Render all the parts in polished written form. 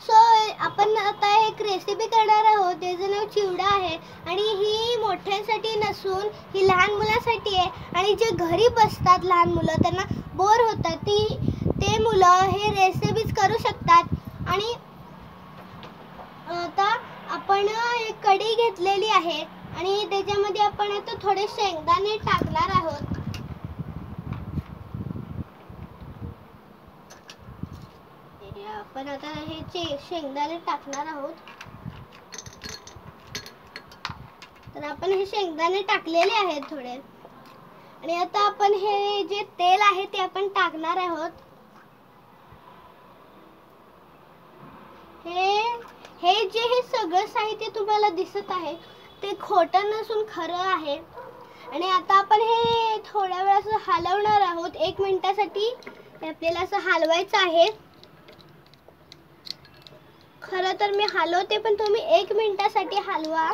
So आपण आता एक रेसिपी करणार आहोत. त्याचं नाव चिवडा आहे आणि ही मोठ्यांसाठी नसून ही लहान मुलांसाठी आहे. आणि जे घरी बसतात लहान मुलं, त्यांना बोर होतात, ते मुलं हे रेसिपीज करू शकतात. आणि आता आपण एक कढई घेतलेली आहे आणि त्याच्यामध्ये आपण आता थोडे शेंगदाणे टाकणार आहोत. आपण आता हे शेंगदाणे टाकणार आहोत. तर आपण हे शेंगदाणे टाकलेले आहेत थोडे. आणि आता आपण हे जे तेल आहे ते आपण टाकणार आहोत. हे सगळं साहित्य तुम्हाला दिसत आहे ते खोटं नसून खरं आहे. आणि आता आपण हे थोड्या वेळ असं हलवणार आहोत. 1 मिनिटासाठी आपल्याला असं हलवायचं आहे. खरं तर मी हलवते, पण तुम्ही 1 मिनिटासाठी हलवा.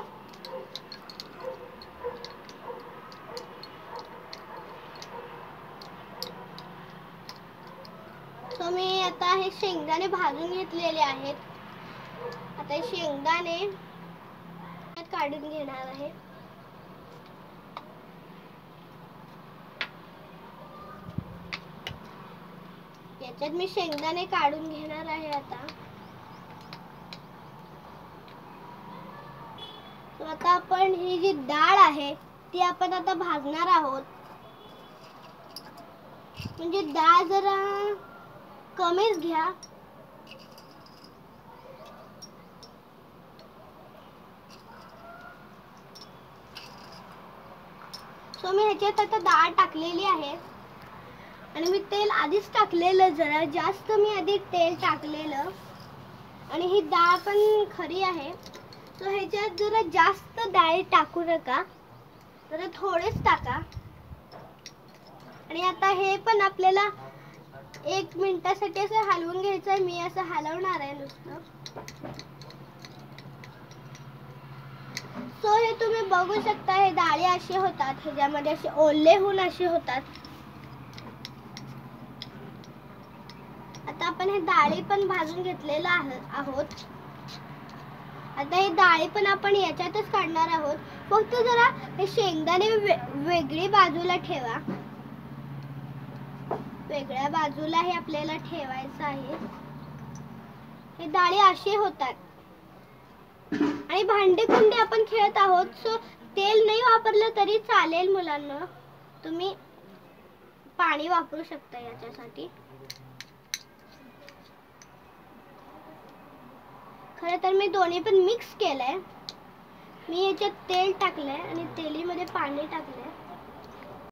तो मी आता हे शेंगदाणे भाजून घेतलेले आहेत. आता हे शेंगदाणे काढून घेणार आहे. याच्यात मी शेंगदाणे काढून घेणार आहे. आता आपण ही जी डाळ आहे ती आपण आता भाजणार आहोत. म्हणजे डाळ जरा कमीच घ्या. सो मी ह्याच्यात आता डाळ टाकलेली आहे आणि मी तेल आधीच टाकलेलं, जरा जास्त मी आधी तेल टाकलेलं. आणि ही डाळ पण खरी आहे. सो ह्याच्यात जरा जास्त डाळ टाकू नका, जरा थोडेच टाका. आणि आता हे पण आपल्याला 1 मिनिटासाठी असं हलवून घ्यायचं आहे. मी असं हलवणार आहे नुसतं. सो हे तुम्ही बघू शकता, हे डाळी असे होतात, ह्याच्यामध्ये असे ओले होऊन असे होतात. आता आपण हे डाळी पण भाजून घेतलेलं आहोत. आता हे डाळी पण आपण याच्यातच काढणार आहोत. फक्त जरा हे शेंगदाणे वेगळी बाजूला ठेवा. वेगळ्या बाजूला हे आपल्याला ठेवायचं आहे. हे डाळी असे होतात. आणि भांडी कुंडी आपण खेळत आहोत, सो तेल नाही वापरलं तरी चालेल मुलांना. तुम्ही पाणी वापरू शकता याच्यासाठी. खरं तर मी दोन्ही पण मिक्स केलंय. मी याच्यात तेल टाकलंय आणि तेलीमध्ये पाणी टाकलंय.